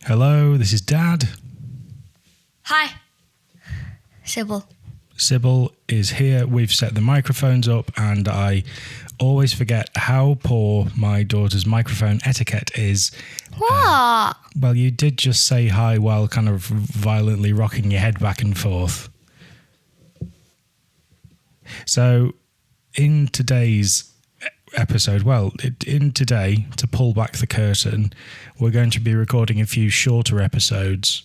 Hello, this is Dad. Hi, Sybil. Sybil is here. We've set the microphones up and I always forget how poor my daughter's microphone etiquette is. What? Well, you did just say hi while kind of violently rocking your head back and forth. So, in today's episode, today, to pull back the curtain, we're going to be recording a few shorter episodes.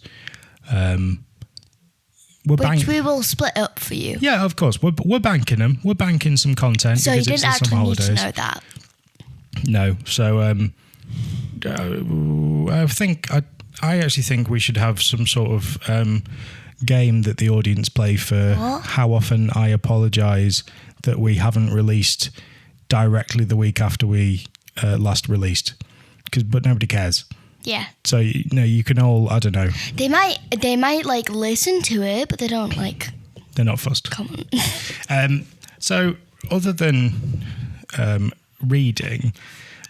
Which we will split up for you. Yeah, of course. We're banking them. We're banking some content. So you didn't actually need to know that. No. So I actually think we should have some sort of game that the audience play for how often I apologise that we haven't released directly the week after we last released. But nobody cares. Yeah. So you can all, I don't know. They might like listen to it, but they don't like. They're not fussed. Comment. So other than reading,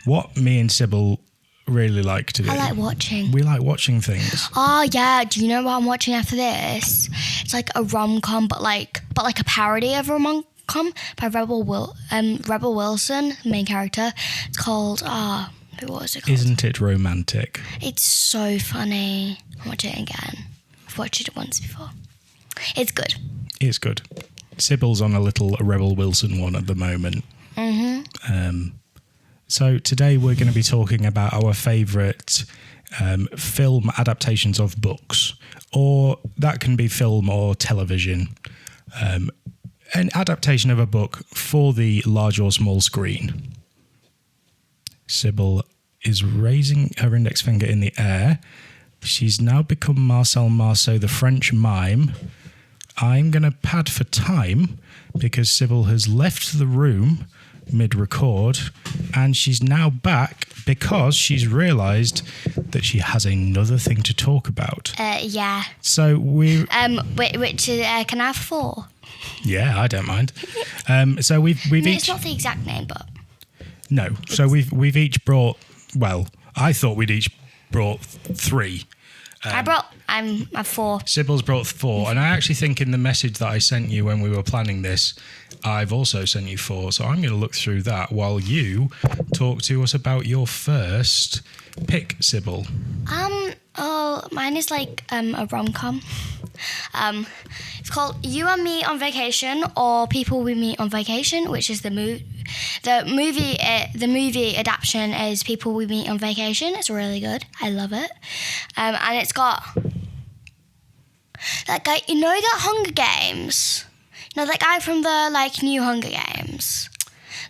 what me and Sybil really like to do. I like watching. We like watching things. Oh yeah. Do you know what I'm watching after this? It's like a rom-com, but like a parody of a rom-com by Rebel Wilson, main character. It's called what was it called? Isn't it romantic? It's so funny. I'll watch it again. I've watched it once before. It's good. It's good. Sybil's on a little Rebel Wilson one at the moment. Mm-hmm. So today we're going to be talking about our favourite film adaptations of books, or that can be film or television. An adaptation of a book for the large or small screen. Sybil is raising her index finger in the air. She's now become Marcel Marceau, the French mime. I'm going to pad for time because Sybil has left the room mid-record and she's now back because she's realised that she has another thing to talk about. Yeah. So we... which can I have 4? Yeah, I don't mind. So we've each... It's not the exact name, but... No. So we've each brought... Well, I thought we'd each brought 3. I'm 4. Sybil's brought 4, and I actually think in the message that I sent you when we were planning this, I've also sent you 4. So I'm going to look through that while you talk to us about your first pick, Sybil. Mine is like a rom-com. It's called You and Me on Vacation, or People We Meet on Vacation, which is the movie. The movie adaptation is People We Meet on Vacation. It's really good. I love it. And it's got that guy. You know that Hunger Games. No, that guy from the new Hunger Games.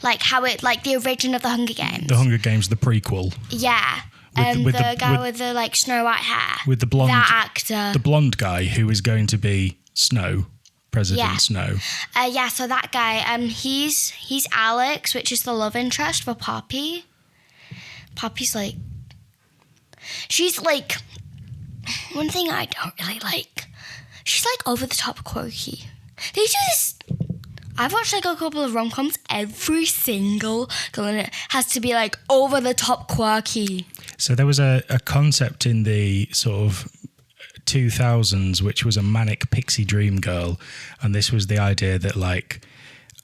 Like how it the origin of the Hunger Games. The Hunger Games, the prequel. Yeah. With the guy with the Snow White hair. With the blonde. That actor. The blonde guy who is going to be Snow. President Snow. So that guy, he's Alex, which is the love interest for Poppy. Poppy's she's one thing I don't really like. She's over the top quirky. They do this. I've watched a couple of rom-coms. Every single girl in it has to be over the top quirky. So there was a concept in the sort of 2000s, which was a manic pixie dream girl, and this was the idea that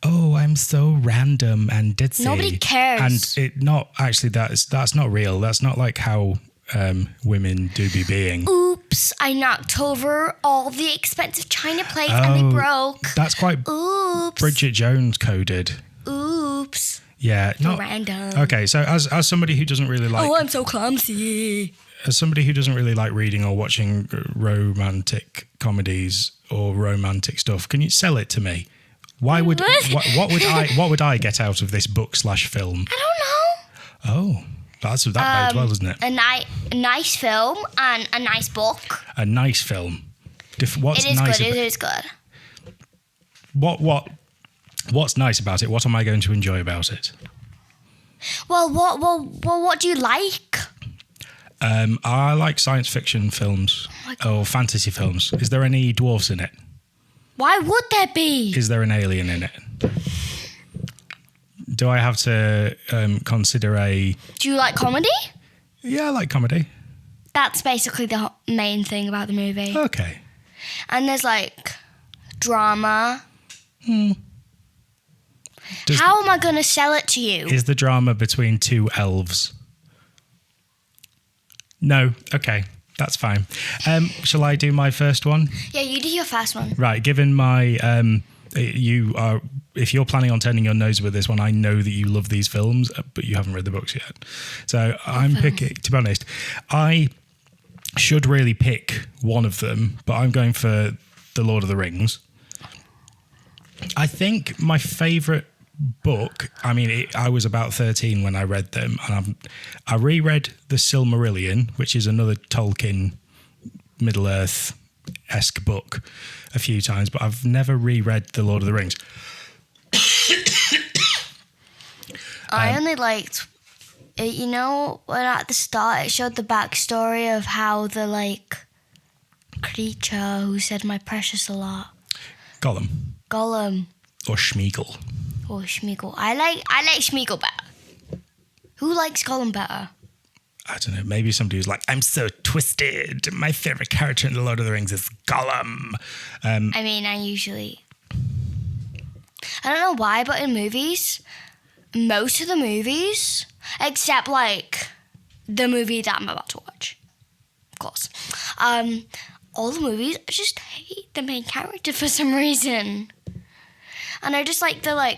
I'm so random and ditzy. Nobody cares. And it not actually that's not real. That's not how women do be being. Oops, I knocked over all the expensive china plates and they broke. That's quite Bridget Jones coded. Oops. Yeah, not random. Okay, so as somebody who doesn't really like... Oh, I'm so clumsy. As somebody who doesn't really like reading or watching romantic comedies or romantic stuff, can you sell it to me? Why would what would I get out of this book/film? I don't know. Oh, that bodes well, doesn't it? A nice film and a nice book. A nice film. It is good. What's nice about it? What am I going to enjoy about it? Well, what do you like? I like science fiction films or fantasy films. Is there any dwarfs in it? Why would there be? Is there an alien in it? Do I have to consider Do you like comedy? Yeah, I like comedy. That's basically the main thing about the movie. Okay. And there's like drama. Does- How am I going to sell it to you? Is the drama between two elves? No. Okay. That's fine. Shall I do my first one? Yeah, you do your first one. Right. Given my, if you're planning on turning your nose with this one, I know that you love these films, but you haven't read the books yet. So I'm picking, to be honest, I should really pick one of them, but I'm going for The Lord of the Rings. I think my favourite book, I mean, I was about 13 when I read them, and I reread The Silmarillion, which is another Tolkien Middle-earth-esque book, a few times, but I've never reread The Lord of the Rings. I only liked, when at the start it showed the backstory of how the, creature who said my precious a lot. Gollum. Or Schmeagol. Or Schmeagol. I like Schmeagol better. Who likes Gollum better? I don't know, maybe somebody who's like, I'm so twisted. My favourite character in The Lord of the Rings is Gollum. I don't know why, but in movies, most of the movies, except the movie that I'm about to watch, of course, all the movies, I just hate the main character for some reason. And I just like the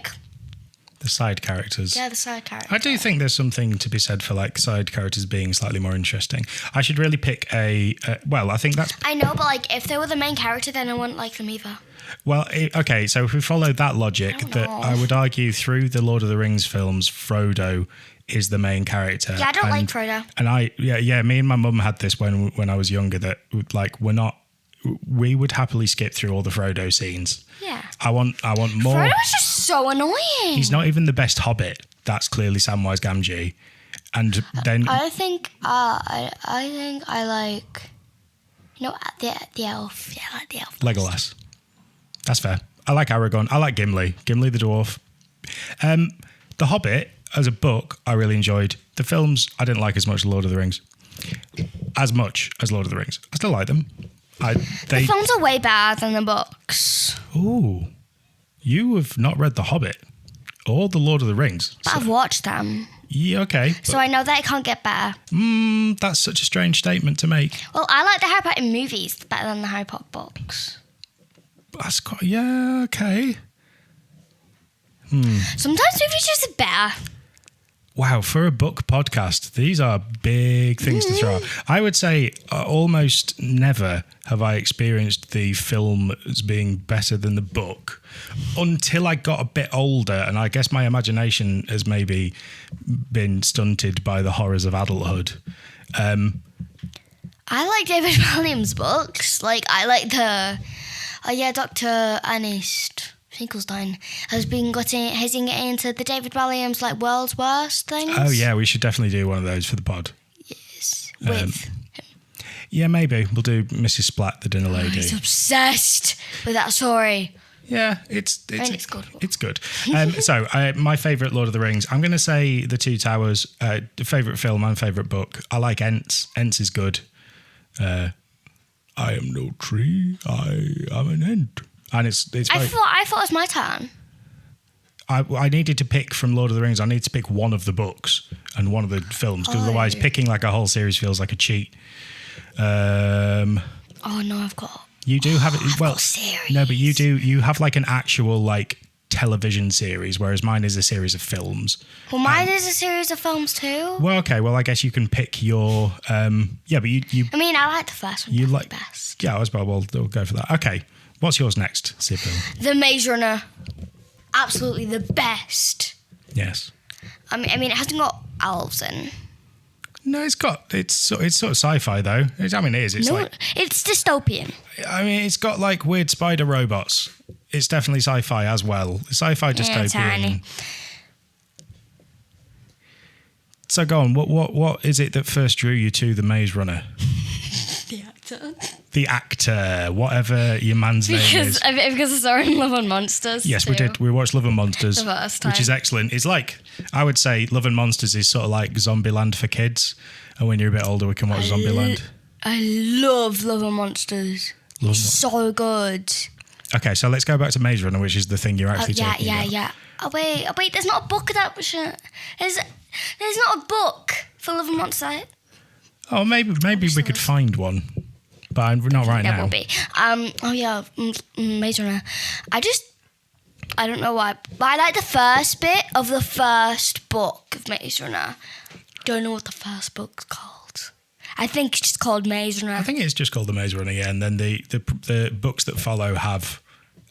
side characters. Yeah, the side characters. I do think there's something to be said for side characters being slightly more interesting. I should really pick I think that's... I know, but if they were the main character, then I wouldn't like them either. Well, okay, so if we follow that logic, I would argue through the Lord of the Rings films, Frodo is the main character. Yeah, I don't like Frodo. And me and my mum had this when I was younger, that we would happily skip through all the Frodo scenes. Yeah. I want more. Frodo was just so annoying. He's not even the best Hobbit. That's clearly Samwise Gamgee. And then I think I like the elf. Yeah, I like the elf. Legolas. That's fair. I like Aragorn. I like Gimli. Gimli the dwarf. The Hobbit as a book I really enjoyed. The films I didn't like as much as Lord of the Rings. As much as Lord of the Rings. I still like them. The films are way better than the books. Ooh. You have not read The Hobbit or The Lord of the Rings. But I've watched them. Yeah, okay. So I know that it can't get better. That's such a strange statement to make. Well, I like the Harry Potter movies better than the Harry Potter books. That's quite... Yeah, okay. Sometimes movies just are better. Wow, for a book podcast, these are big things to throw out. I would say almost never have I experienced the film as being better than the book until I got a bit older, and I guess my imagination has maybe been stunted by the horrors of adulthood. I like David Williams' books. I like Dr. Ernest Finkelstein has been getting into the David Williams world's worst things. Oh yeah, we should definitely do one of those for the pod. Yes, with him. Yeah, maybe we'll do Mrs. Splat, the dinner lady. He's obsessed with that story. Yeah, it's good. It's good. So my favourite Lord of the Rings, I'm going to say The Two Towers. Favourite film and favourite book. I like Ents. Ents is good. I am no tree. I am an ent. And it's I thought it was my turn. I needed to pick from Lord of the Rings. I need to pick one of the books and one of the films, because otherwise picking a whole series feels like a cheat. Oh no, I've got. You do have it. I've got series. No, but you do. You have an actual television series, whereas mine is a series of films. Well, mine is a series of films too. Well, okay. Well, I guess you can pick your. Yeah, but you. I mean, I like the first one. You like the best. Yeah, as well. We'll go for that. Okay. What's yours next, Sybil? The Maze Runner. Absolutely the best. Yes. I mean, it hasn't got elves in. No, it's sort of sci-fi though. It is. It's it's dystopian. I mean, it's got weird spider robots. It's definitely sci-fi as well. Sci-fi dystopian. Tiny. So go on. What is it that first drew you to The Maze Runner? The actor. The actor, whatever your man's name is. Because I saw it in Love and Monsters. Yes, too. we did. We watched Love and Monsters, The first time. which is excellent. It's I would say Love and Monsters is sort of like Zombieland for kids. And when you're a bit older, we can watch Zombieland. I love Love and Monsters. Love It's so good. Okay, so let's go back to Maze Runner, which is the thing you're actually talking about. Yeah. Oh wait, there's not a book adaptation. There's not a book for Love and Monsters. Oh, maybe we could find one, but not right now. There will be. Maze Runner. I don't know why, but I like the first bit of the first book of Maze Runner. Don't know what the first book's called. I think it's just called Maze Runner. I think it's just called the Maze Runner, yeah. And then the books that follow have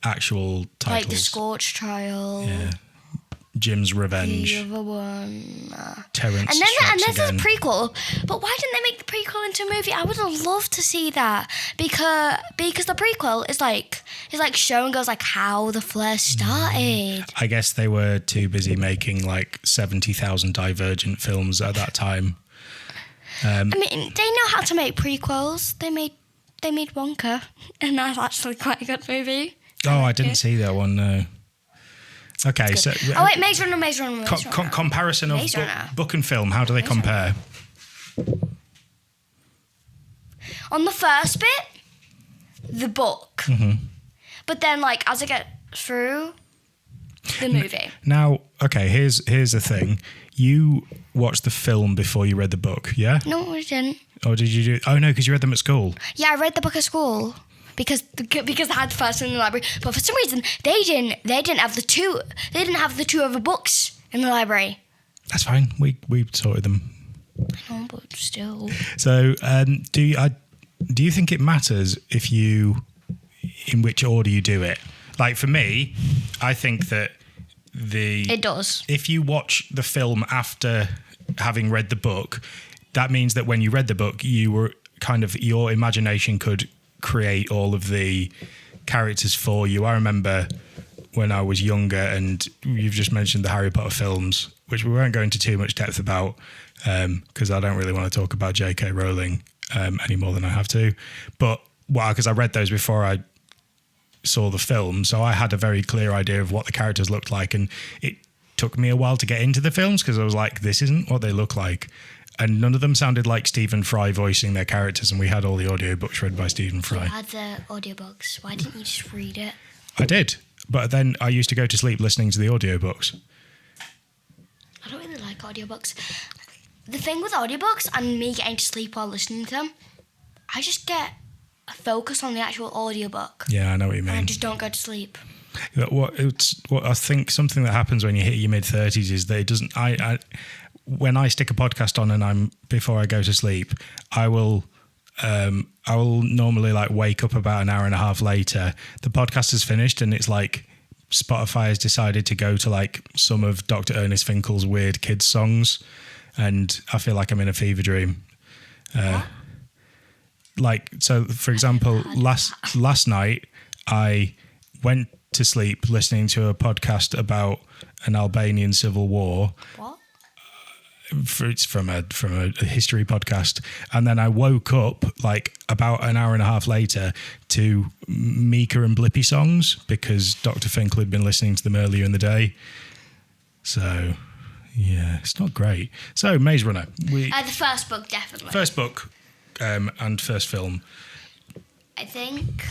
actual titles. Like the Scorch Trial. Yeah. Jim's Revenge. The other one. Terrence And then Strikes there's a Again. prequel. But why didn't they make the prequel into a movie? I would have loved to see that because the prequel is like showing us like how the Flare started. I guess they were too busy making like 70,000 Divergent films at that time. I mean, they know how to make prequels. They made Wonka, and that's actually quite a good movie. Oh, I didn't see that one. No. Okay, so Maze Runner. Comparison of Maze Runner. book and film. How do they compare? On the first bit, the book, but then like as I get through the movie. Now, okay, here's the thing. You watched the film before you read the book, yeah? No, I didn't. Or did you do? Oh no, because you read them at school. Yeah, I read the book at school because I had the first one in the library. But for some reason, they didn't have the two. They didn't have the two other books in the library. That's fine. We sorted them. I know, but still. So, do you think it matters in which order you do it? Like for me, I think that It does. If you watch the film after having read the book, that means that when you read the book, you were kind of, your imagination could create all of the characters for you. I remember when I was younger, and you've just mentioned the Harry Potter films, which we won't go into too much depth about because I don't really want to talk about J.K. Rowling any more than I have to. But because I read those before I saw the film, so I had a very clear idea of what the characters looked like, and it took me a while to get into the films because I was like, this isn't what they look like. And none of them sounded like Stephen Fry voicing their characters, and we had all the audiobooks read by Stephen Fry. You had the audiobooks. Why didn't you just read it? I did, but then I used to go to sleep listening to the audiobooks. I don't really like audiobooks. The thing with audiobooks and me getting to sleep while listening to them, I just get a focus on the actual audiobook. Yeah, I know what you mean. And I just don't go to sleep. What I think something that happens when you hit your mid-30s is that it doesn't. When I stick a podcast on before I go to sleep, I will normally like wake up about an hour and a half later. The podcast is finished, and it's like Spotify has decided to go to like some of Dr. Ernest Finkel's weird kids songs, and I feel like I'm in a fever dream. Like, so for example, last night I went to sleep listening to a podcast about an Albanian civil war. What? It's from a history podcast, and then I woke up like about an hour and a half later to Mika and Blippy songs because Dr. Finkel had been listening to them earlier in the day. So yeah, it's not great. So Maze Runner, The first book, definitely. First book and first film. I think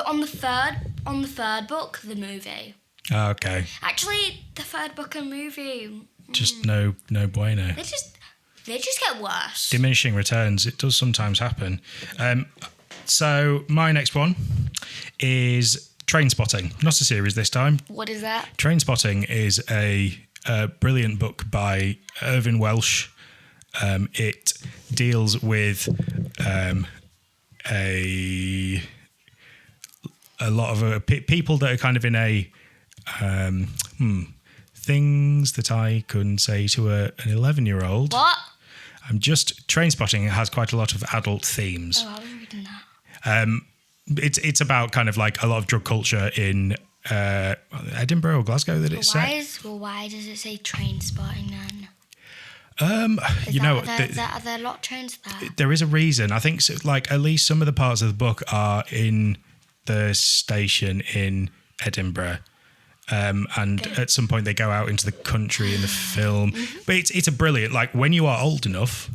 on the third book, the movie. Oh, okay. Actually, the third book and movie. Just no bueno. They just get worse. Diminishing returns. It does sometimes happen. So my next one is Trainspotting. Not a series this time. What is that? Trainspotting is a brilliant book by Irvin Welsh. It deals with a lot of people that are kind of in a things that I couldn't say to an 11-year-old. What? Trainspotting has quite a lot of adult themes. Oh, I was reading that. It's about kind of like a lot of drug culture in Edinburgh or Glasgow that it's set. Why does it say train spotting then? Are there a lot of trains there? There is a reason. I think like at least some of the parts of the book are in the station in Edinburgh. And at some point they go out into the country in the film. But it's a brilliant, like when you are old enough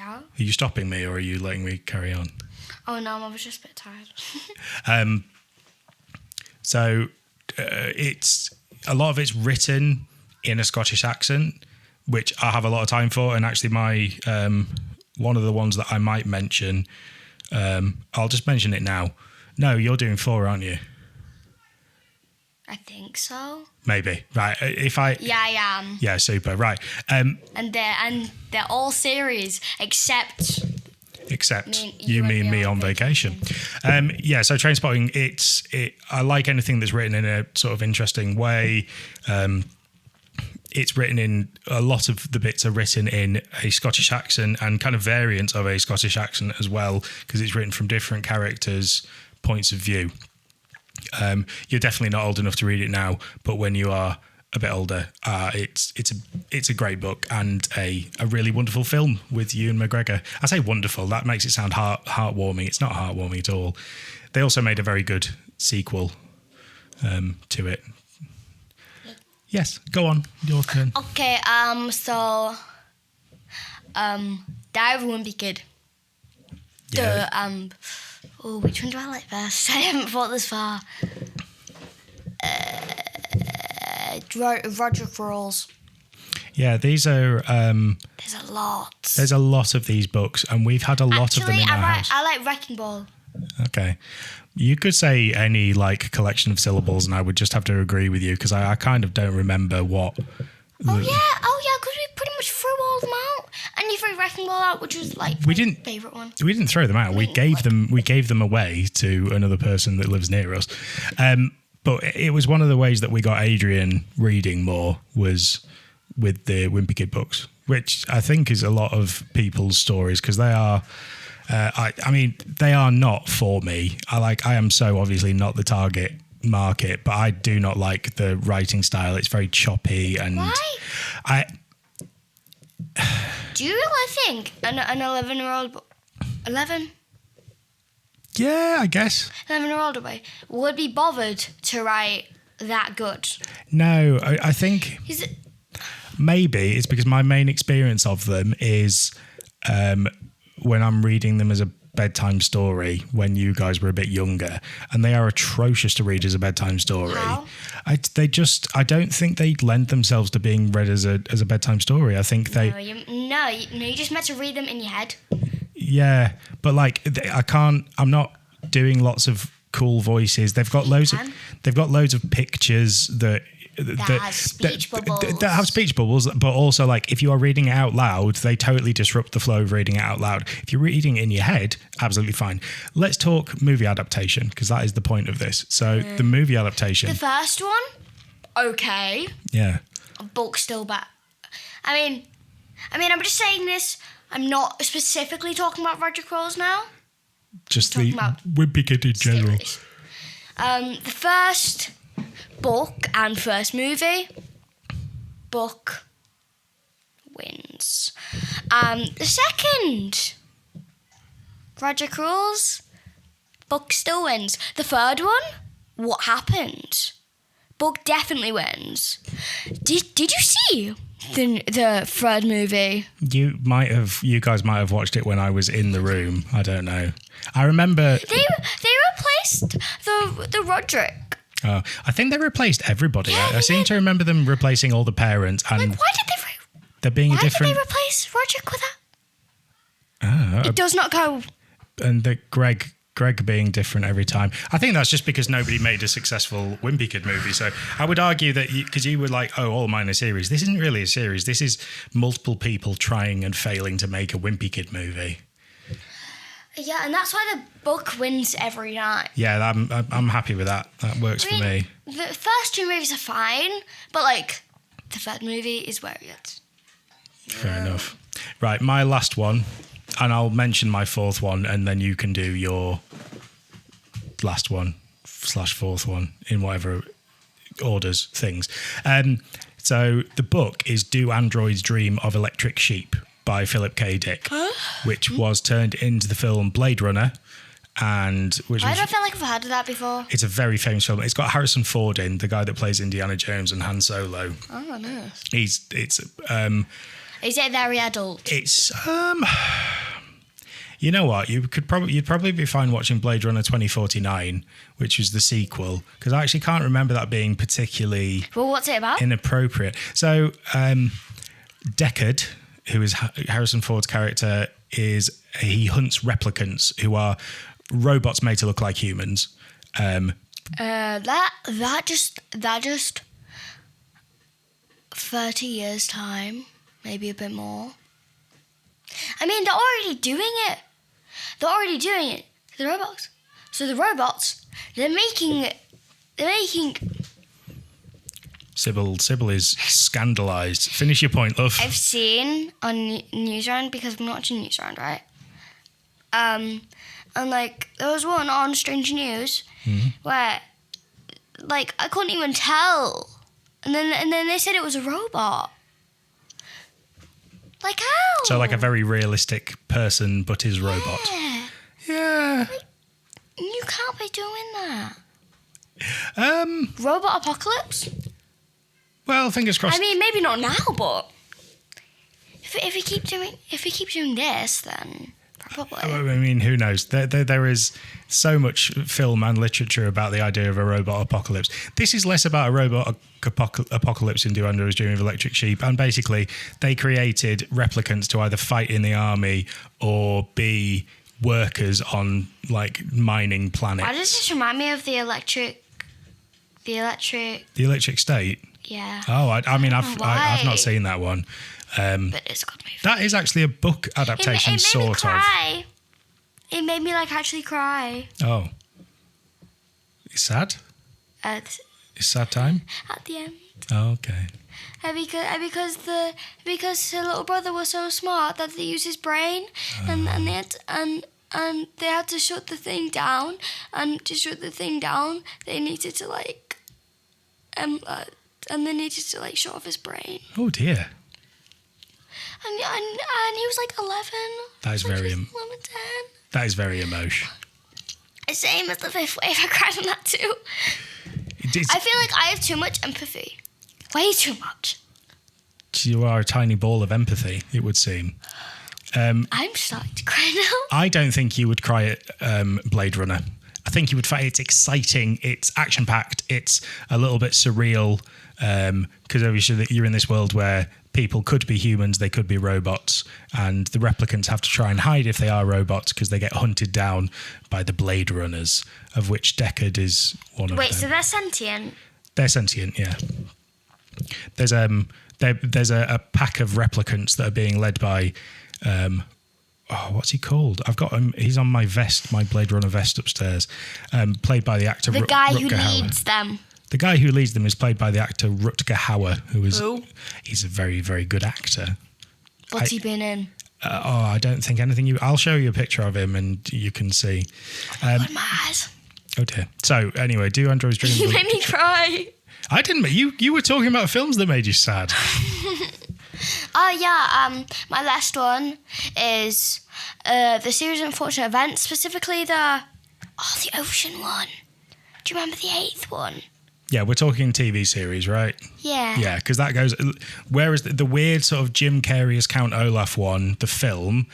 Yeah. Are you stopping me or are you letting me carry on? Oh no, I was just a bit tired. So it's a lot of it's written in a Scottish accent, which I have a lot of time for. And actually, my one of the ones that I might mention, I'll just mention it now. No, you're doing 4, aren't you? I think so. Maybe, right? Yeah, I am. Yeah, super, right? And they're all series except You, me, and me on vacation. Yeah, so Trainspotting. I like anything that's written in a sort of interesting way. It's written in a lot of the bits are written in a Scottish accent and kind of variants of a Scottish accent as well, because it's written from different characters' points of view. You're definitely not old enough to read it now, but when you are a bit older, it's a great book and a really wonderful film with Ewan McGregor. I say wonderful, that makes it sound heartwarming. It's not heartwarming at all. They also made a very good sequel to it. Yes, go on, your turn. Okay, so Diary of a Wimpy Kid. Yeah. Which one do I like best? I haven't thought this far. Roger Crawls. Yeah, these are. There's a lot. There's a lot of these books, and we've had a lot of them in our house. I like Wrecking Ball. Okay, you could say any like collection of syllables, and I would just have to agree with you because I kind of don't remember what. Oh yeah, because we pretty much threw all of them out, and you threw Wrecking Ball out, which was like my favourite one. We didn't throw them out. We gave them away to another person that lives near us. But it was one of the ways that we got Adrian reading more was with the Wimpy Kid books, which I think is a lot of people's stories because they are. I mean, they are not for me. I am so obviously not the target market, but I do not like the writing style. It's very choppy and. Why? Do you really think an 11-year-old 11? Yeah, I guess. 11-year-old boy would be bothered to write that good? No, I think Is it? maybe it's because my main experience of them is when I'm reading them as a bedtime story when you guys were a bit younger, and they are atrocious to read as a bedtime story. How? I don't think they lend themselves to being read as a bedtime story. I think they. No, you just meant to read them in your head. Yeah, but like I'm not doing lots of cool voices. They've got loads of pictures that have speech bubbles. That have speech bubbles, but also like if you are reading it out loud, they totally disrupt the flow of reading it out loud. If you're reading it in your head, absolutely fine. Let's talk movie adaptation because that is the point of this. So the movie adaptation. The first one, okay. Yeah. A book still bad. I mean, I'm just saying this. I'm not specifically talking about Roger Crawls now. Just the Wimpy Kid in general. The first book and first movie, book wins. The second, Roger Crawls, book still wins. The third one, what happened? Book definitely wins. Did you see the third movie? You guys might have watched it when I was in the room. I don't know. I remember They replaced the Roderick. I think they replaced everybody. Yeah, I seem to remember them replacing all the parents, and Like, why did there being a different. they replace Roderick with that? Ah, It does not go. and the Greg being different every time. I think that's just because nobody made a successful Wimpy Kid movie. So I would argue that because you were like, oh, all mine are series. This isn't really a series. This is multiple people trying and failing to make a Wimpy Kid movie. Yeah, and that's why the book wins every night. Yeah, I'm happy with that. That works for me. The first two movies are fine, but like the third movie is where it gets. Fair enough. Right, my last one, and I'll mention my fourth one, and then you can do your last one / fourth one in whatever orders things. So the book is Do Androids Dream of Electric Sheep by Philip K. Dick, which was turned into the film Blade Runner, and which I don't feel like I've heard of that before. it's a very famous film. It's got Harrison Ford in, the guy that plays Indiana Jones and Han Solo. Oh, nice. It's Is it very adult? It's you know what? You'd probably be fine watching Blade Runner 2049, which was the sequel, because I actually can't remember that being particularly Well, what's it about? inappropriate. So Deckard, who is Harrison Ford's character, he hunts replicants who are robots made to look like humans. That just 30 years time, maybe a bit more. I mean, they're already doing it. The robots. So the robots, they're making. Sybil is scandalised. Finish your point, love. I've seen on Newsround, because I'm watching Newsround, right? And like there was one on Strange News where, like, I couldn't even tell, and then they said it was a robot. Like how? So like a very realistic person, but is robot. Yeah. Like, you can't be doing that. Robot apocalypse? Well, fingers crossed. I mean, maybe not now, but if we keep doing this, then probably. I mean, who knows? There is so much film and literature about the idea of a robot apocalypse. This is less about a robot apocalypse in Do Androids Dream of Electric Sheep, and basically they created replicants to either fight in the army or be workers on like mining planets. Why does this remind me of the electric? The Electric State. Yeah. Oh, I mean, I've not seen that one. But it's a good movie. That is actually a book adaptation, it made me sort cry. It made me like actually cry. of. Oh, it's sad. At It's sad time. the end. Oh, okay. Because her little brother was so smart that they used his brain, and they had to shut the thing down, and to shut the thing down, they needed to like, and they needed to like shut off his brain. Oh dear. And he was like 11. That is Like, very he was 11, 10. That is very emotional. Same as the fifth wave. I cried on that too. I feel like I have too much empathy. Way too much. You are a tiny ball of empathy, it would seem. I'm starting to cry now. I don't think you would cry at Blade Runner. I think you would find it's exciting, it's action-packed, it's a little bit surreal, because obviously you're in this world where people could be humans, they could be robots, and the replicants have to try and hide if they are robots because they get hunted down by the Blade Runners, of which Deckard is one of them. Wait, so they're sentient? They're sentient, yeah. There's a pack of replicants that are being led by what's he called? I've got him. He's on my vest, my Blade Runner vest upstairs. Played by the actor The guy who Rutger Hauer. leads them. The guy who leads them is played by the actor Rutger Hauer, Who? He's a very, very good actor. What's he been in? I don't think anything. I'll show you a picture of him and you can see. God, my eyes. Oh dear. So anyway, Do Androids Dream? You made me cry. I didn't. You were talking about films that made you sad. Oh yeah. My last one is the series of unfortunate events, specifically the ocean one. Do you remember the 8th one? Yeah, we're talking TV series, right? Yeah. Yeah, because that goes. Whereas the weird sort of Jim Carrey as Count Olaf one, the film,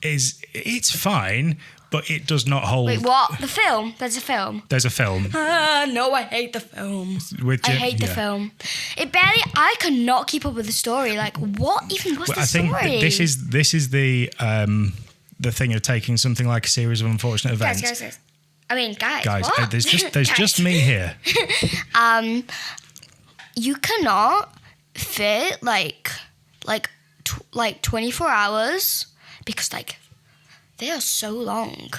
it's fine, but it does not hold. Wait, what? The film? There's a film. There's a film No, I hate the film. with Jim. I hate the film. I could not keep up with the story. Like, what even was the I think story? this is the thing of taking something like a series of unfortunate events. Guys. I mean, guys. Guys, what? there's just me here. You cannot fit like 24 hours because like they are so long.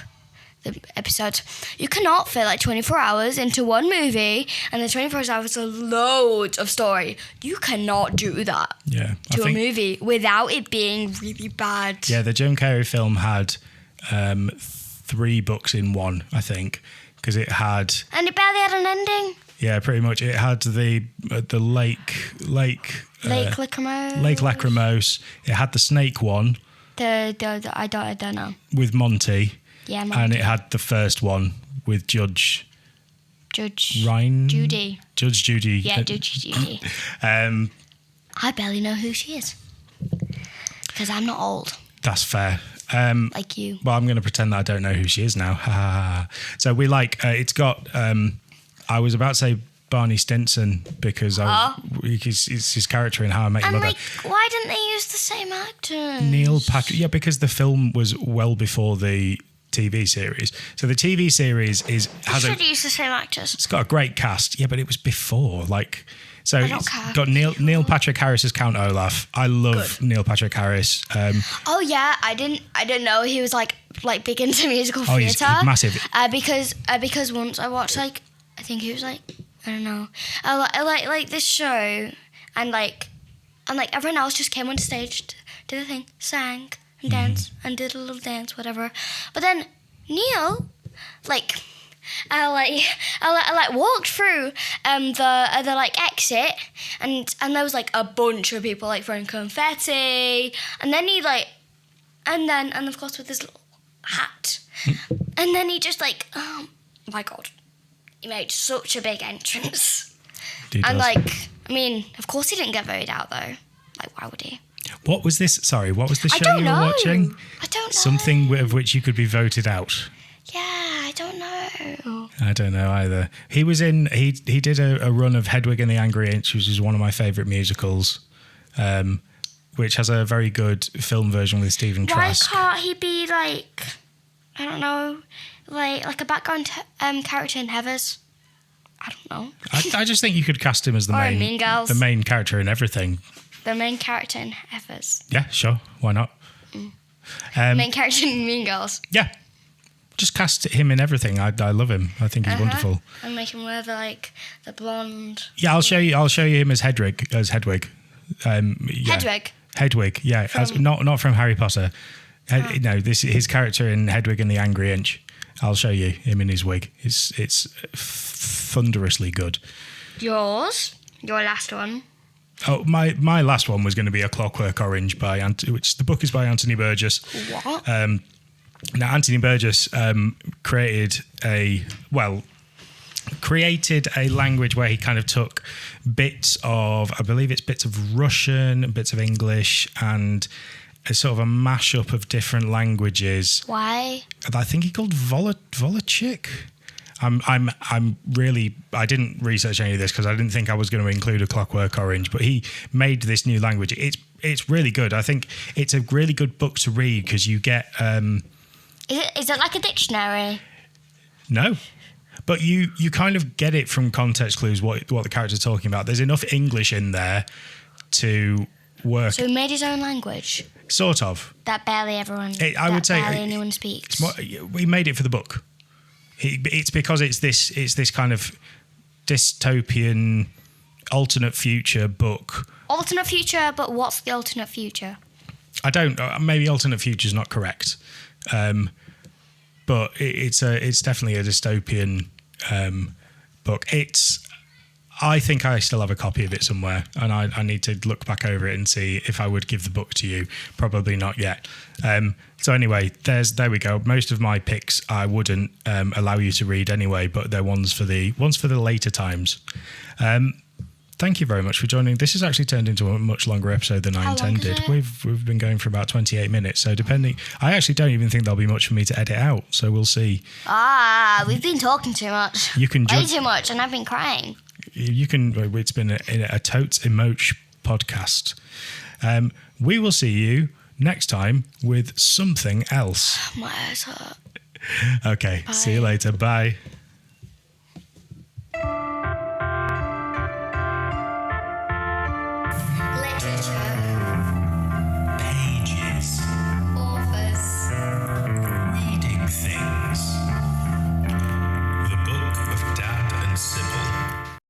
The episodes, you cannot fit like 24 hours into one movie, and the 24 hours are loads of story. You cannot do that Yeah, to a movie without it being really bad. Yeah, the Jim Carrey film had 3 books in one, I think, because it had. And it barely had an ending. Yeah, pretty much. It had the Lake Lacrimose. Lake Lacrimose. It had the snake one. I don't know. With Monty. Yeah, And it had the first one with Judge Judy. Judge Judy. Yeah, Judge Judy. I barely know who she is. because I'm not old That's fair. like you. Well, I'm going to pretend that I don't know who she is now. Ha, ha, ha. So we like, it's got, I was about to say Barney Stinson because it's his character in How I Met Your And Mother. like, why didn't they use the same actor? Neil Patrick, yeah, because the film was well before the TV series. So the TV series Should use the same actors. it's got a great cast, yeah, but it was before, like. So I don't it's care. got Neil Patrick Harris as Count Olaf. I love Neil Patrick Harris. Oh yeah, I didn't know he was like big into musical He's theatre. massive. Because once I watched I think he was I don't know, I like this show and everyone else just came on stage, did the thing, sang and danced and did a little dance, whatever. But then Neil I walked through the exit and there was a bunch of people throwing confetti and then he and of course with his little hat and then he just oh my god, he made such a big entrance. And I mean, of course he didn't get voted out though. Why would he? What was this? Sorry, what was the I show don't you know. were watching? I don't know. Something of which you could be voted out. Yeah, I don't know. I don't know either. He was in. He did a run of Hedwig and the Angry Inch, which is one of my favourite musicals, which has a very good film version with Stephen Trask. Why can't he be I don't know, a background character in Heathers? I don't know. I just think you could cast him as the Or in Mean Girls. the main character in everything. The main character in Heathers. Yeah, sure. Why not? Main character in Mean Girls. Yeah. Just cast him in everything. I love him. I think he's wonderful. And make him wear the blonde. Yeah, I'll show you him as Hedwig. Yeah. Hedwig. Hedwig, yeah. Not from Harry Potter. No, this is his character in Hedwig and the Angry Inch. I'll show you him in his wig. It's thunderously good. Yours. Your last one. Oh, my last one was going to be A Clockwork Orange which the book is by Anthony Burgess. What? Now, Anthony Burgess created a language where he kind of took bits of, I believe it's bits of Russian, bits of English, and a sort of a mashup of different languages. Why? I think he called Volachik. I didn't research any of this because I didn't think I was going to include A Clockwork Orange, but he made this new language. It's really good. I think it's a really good book to read because you get. Is it like a dictionary? No. But you kind of get it from context clues what the character's talking about. There's enough English in there to work. So he made his own language? Sort of. That barely everyone... I would say barely anyone speaks. We made it for the book. It's because it's this kind of dystopian alternate future book. Alternate future, but what's the alternate future? I don't know. Maybe alternate future is not correct. But it's definitely a dystopian book. I think I still have a copy of it somewhere, and I need to look back over it and see if I would give the book to you. Probably not yet. So anyway, there we go. Most of my picks I wouldn't allow you to read anyway, but they're ones for the later times. Thank you very much for joining. This has actually turned into a much longer episode than I intended. We've been going for about 28 minutes. So I actually don't even think there'll be much for me to edit out. So we'll see. We've been talking too much. You can way too much, and I've been crying. You can. It's been a totes emoch podcast. We will see you next time with something else. My eyes hurt. Okay. Bye. See you later. Bye.